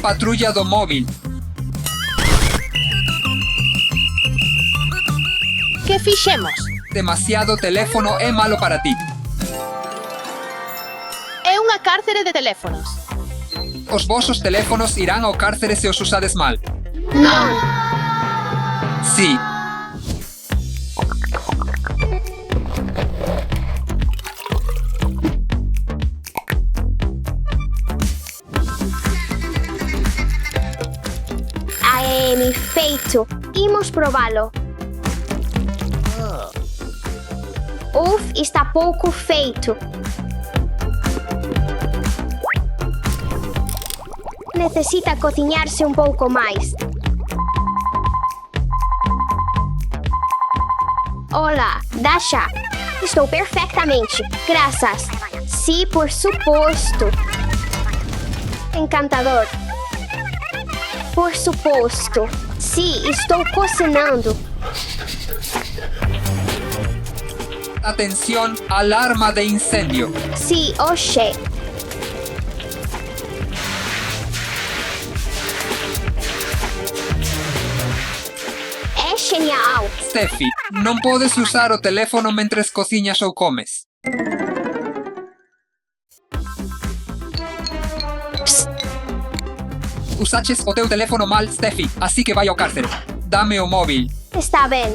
Patrulha do móvel. Que fixemos? Demasiado teléfono é malo para ti. É unha cárcere de teléfonos. Os vosos teléfonos irán ao cárcere se os usades mal. Non. Sí. Aemi, feito. Imos probalo. Uf, está pouco feito. Necesita cocinharse un pouco máis. Olá, Dasha. Estou perfectamente. Graças. Sí, por suposto. Encantador. Por suposto. Sí, estou cocinando. Atención, alarma de incendio. Sí, oxe. É genial. Steffi, non podes usar o teléfono mentres cociñas ou comes. Usaches o teu teléfono mal, Steffi, así que vai ao cárcere. Dame o móvil. Está ben.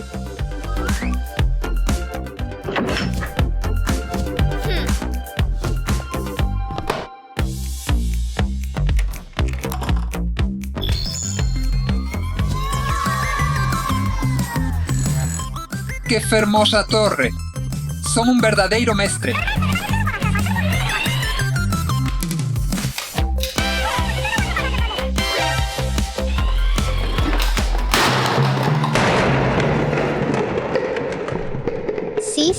Que fermosa torre. Son un verdadeiro mestre.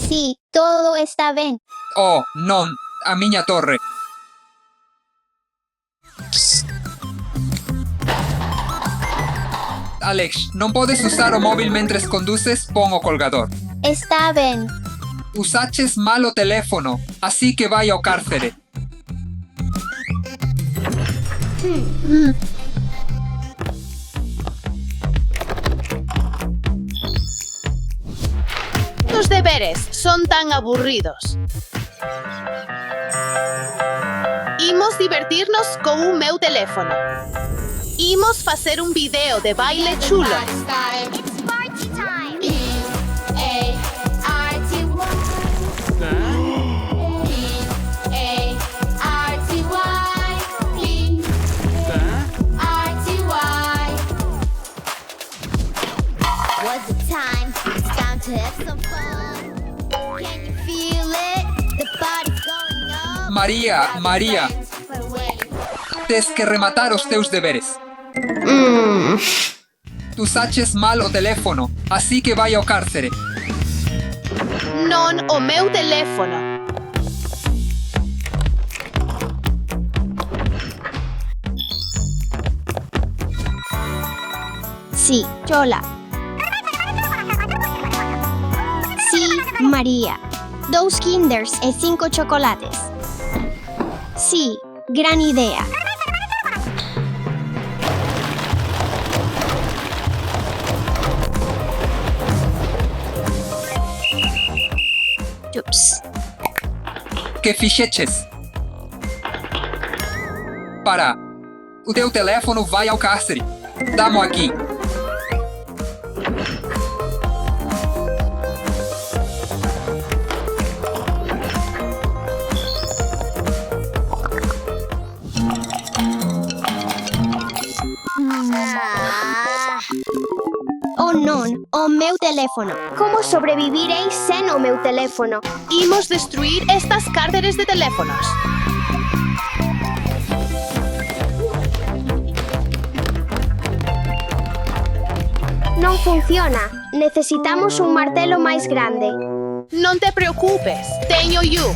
Sí, todo está ben. Oh, non, a miña torre. Alex, non podes usar o móvil mentres conduces, pon o colgador. Está ben. Usaches mal o teléfono, así que vai ao cárcere. Os deberes son tan aburridos. Imos divertirnos con un meu teléfono. Imos facer un video de baile chulo. It's party time. What's the time? It's time to have some fun. Can you feel it? The party's going on. María, tes que rematar os teus deberes. Usaches mal o teléfono, así que vai ao cárcere. Non o meu teléfono. Sí, Chola. Sí, María. 2 Kinders e 5 chocolates. Sí, gran idea. Ups. Que fixeches? Para. O teu teléfono vai ao cárcere. Dá-mo aqui. Oh non, o meu teléfono. Como sobrevivirei sen o meu teléfono? Imos destruir estas cárceres de teléfonos. Non funciona. Necesitamos un martelo máis grande. Non te preocupes, teño eu.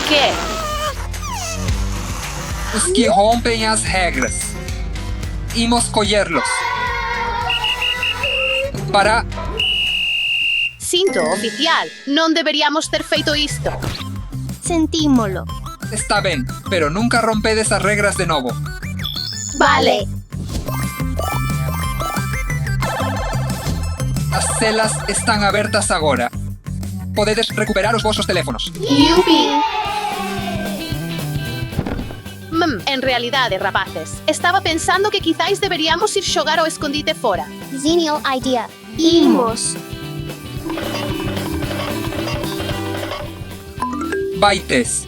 Que? Os que rompem as regras. Imos colherlos. Para. sinto, oficial. Non deberíamos ter feito isto. Sentímolo. Está ben, pero nunca rompedes as regras de novo. Vale. As celas están abertas agora. Podedes recuperar os vosos teléfonos. Yupi. En realidade, rapaces, estaba pensando que quizáis deberíamos ir xogar ao escondite fora. Genial idea. Imos. Baites.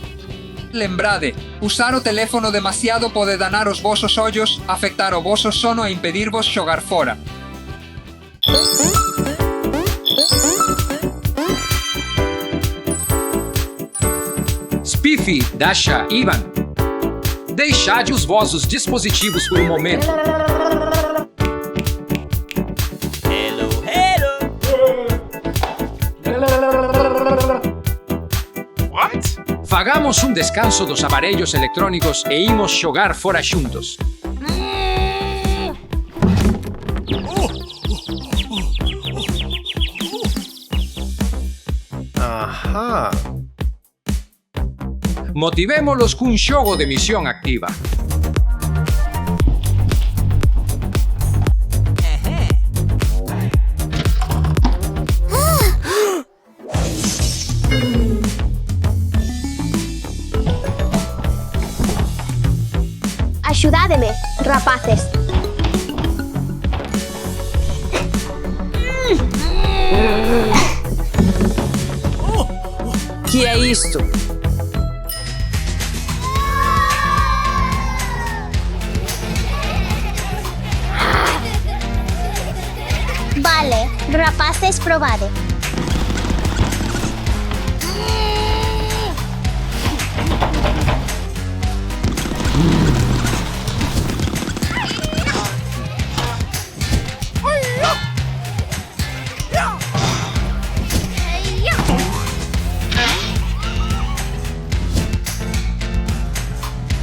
Lembrade, usar o teléfono demasiado pode danar os vosos ollos, afectar o voso sono e impedirvos xogar fora. Spiffy, Dasha, Ivan. Deixade os vossos dispositivos por um momento. Fagamos um descanso dos aparelhos eletrônicos e imos xogar fora xuntos. Ahá. Motivémolos cun xogo de misión activa. Axudádeme, rapaces. Que é isto? Vale, rapaces, probade.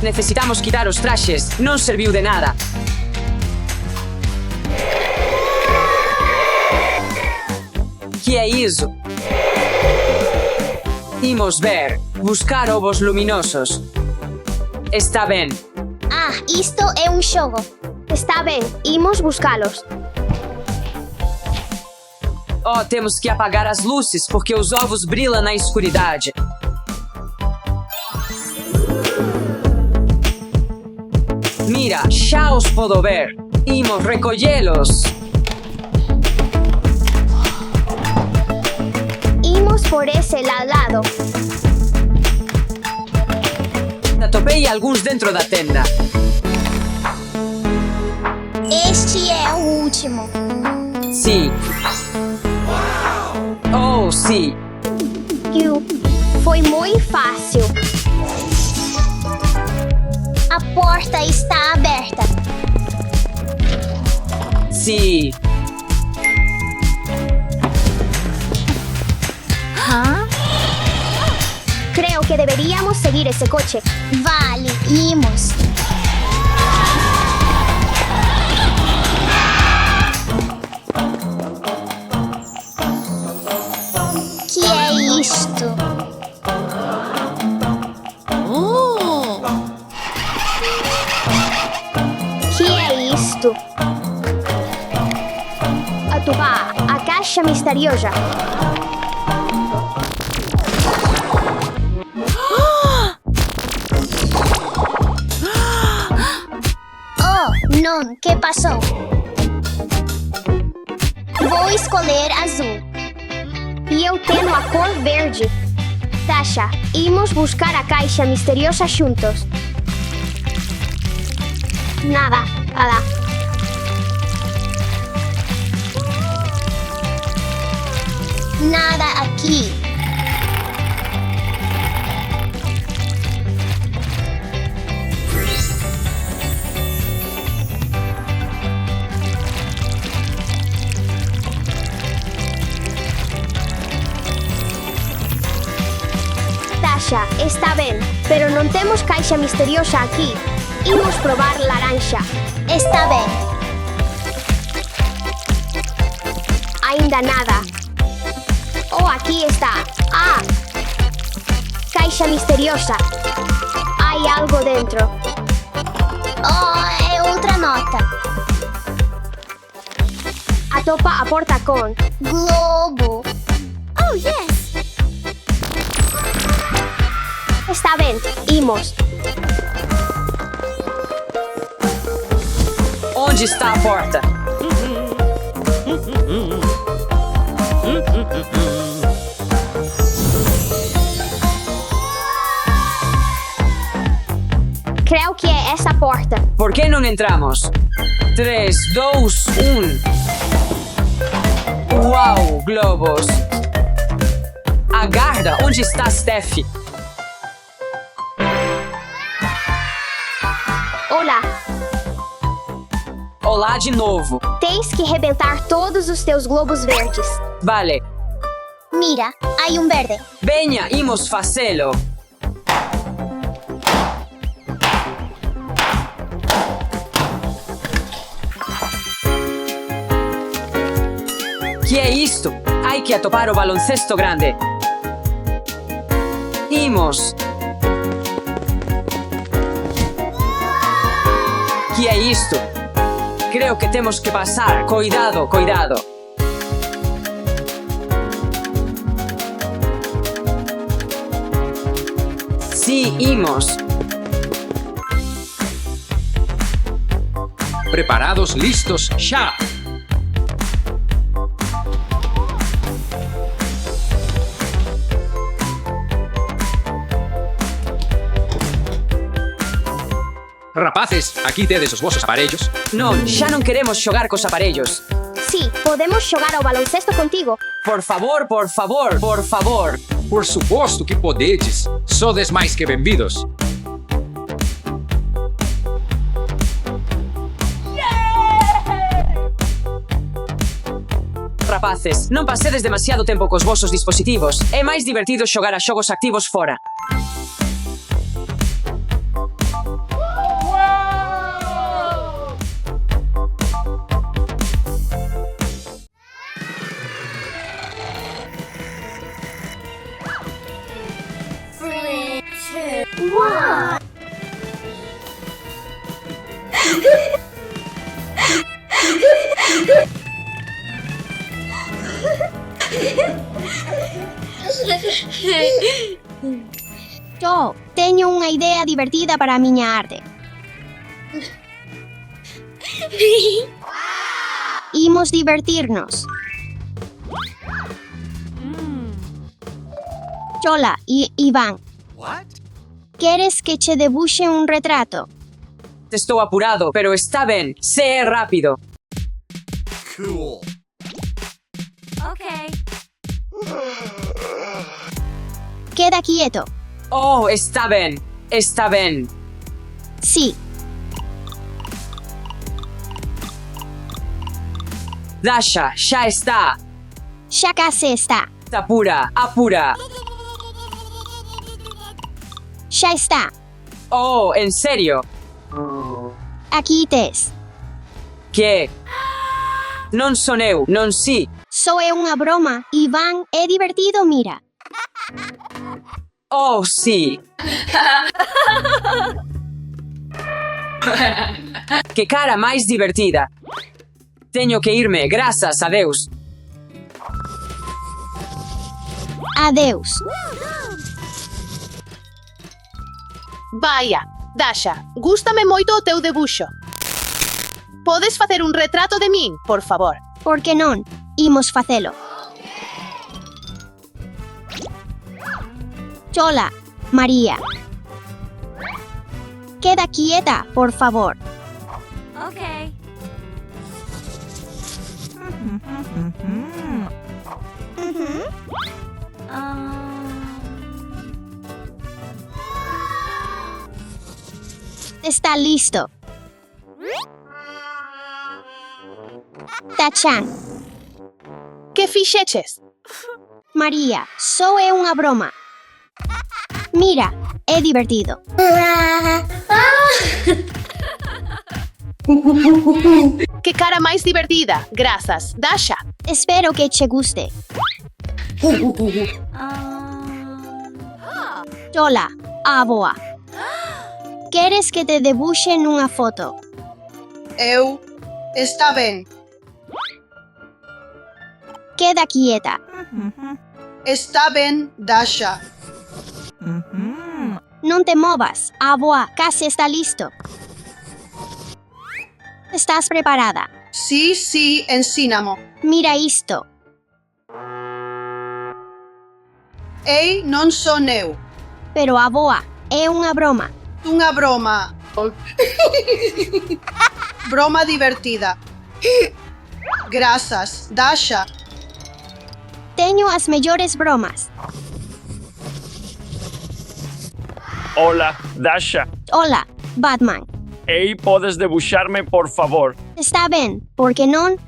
Necesitamos quitar os traxes. Non serviu de nada. Que é iso? Imos ver. Buscar ovos luminosos. Está ben. Ah, isto é un xogo. Está ben, imos buscalos. Oh, temos que apagar as luzes porque os ovos brilham na escuridade. Mira, xa os podo ver. Imos recollelos. Imos por ese lado. Atopei algúns dentro da tenda. Este é o último. Sí. Oh, sí. Foi muito fácil. A porta está aberta. Sí. Creo que deberíamos seguir ese coche. Vale, imos. Que é isto? Que é isto? Atubar a caixa misteriosa. Não, que passou? Vou escolher azul. E eu tenho a cor verde. Dasha, imos buscar a caixa misteriosa juntos. Nada. Nada aqui. Dasha, está ben, pero non temos caixa misteriosa aquí. Imos probar laranja. Está ben. Ainda nada. aquí está. Ah. Caixa misteriosa. Hay algo dentro. Oh, é outra nota. Atopa a porta con. Globo. Oh, yes. Está ben, imos. Onde está a porta? Creo que é essa porta. ¿Por qué no entramos? 3, 2, 1. ¡Wow! Globos. Agarda, onde está Steph? Olá, Olá de novo. tens que rebentar todos os teus globos verdes. Vale. Mira, hai um verde. Venha, imos facelo. Que é isto? Hai que atopar o baloncesto grande. Imos. Que é isto? Creo que temos que pasar. Cuidado, cuidado. Sí, imos. Preparados, listos, já! Rapaces, aquí tedes os vosos aparellos. Non, xa non queremos xogar cos aparellos. Sí, podemos xogar ao baloncesto contigo. Por favor, por favor, por favor. Por suposto que podedes. Sodes máis que benvidos. Rapaces, non pasedes demasiado tempo cos vosos dispositivos. É máis divertido xogar a xogos activos fora. Yo teño unha idea divertida para a miña arte. Imos divertirnos. Chola e Iván. Queres que che debuxe un retrato? Estou apurado, pero está ben. Sé rápido. Queda quieto. Oh, está ben. Está ben. Sí, Dasha, xa está. xa case está. Apura, apura. Xa está. Oh, en serio? Aquí tes. Que? Non son eu, non si. Só é unha broma. Iván, é divertido, mira. Oh, sí. Que cara máis divertida. Teño que irme, grazas a Deus. Adeus. Vaya, Dasha, gústame moito o teu debuxo. Podes facer un retrato de min, por favor? Por que non? Imos facelo. Chola, María. Queda quieta, por favor. Está listo. Tachan, Que fixeches? María, só é unha broma. Mira, é divertido. Que cara máis divertida, grazas, Dasha. Espero que che guste. Hola, avoa. Queres que te debuxe nunha foto? Está ben. Queda quieta. Está ben, Dasha. Non te movas, avoa, case está listo. Estás preparada? Sí, ensínamo. Mira isto. Ei, non son eu. Pero avoa, é unha broma. Unha broma. Broma divertida. Grazas, Dasha. Teño as mellores bromas. Hola, Dasha. Hola, Batman. Ei, podes debuxarme, por favor? Está ben, por que non?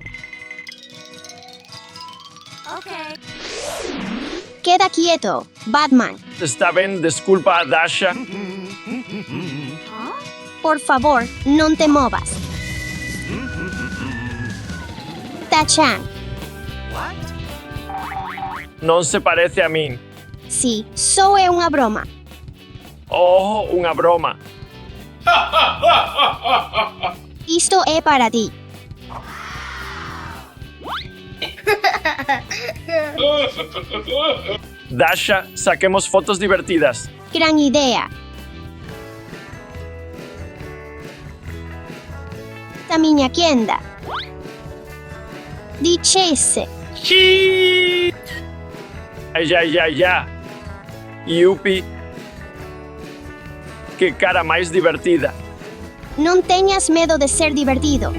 Queda quieto, Batman. Está ben, desculpa, Dasha. Por favor, non te movas. Tachan, Non se parece a min. sí, só é unha broma. Oh, unha broma. Isto é para ti. Dasha, saquemos fotos divertidas. Gran idea. Da miña quenda. Dicese, Ya. Yupi. Que cara máis divertida. non teñas medo de ser divertido.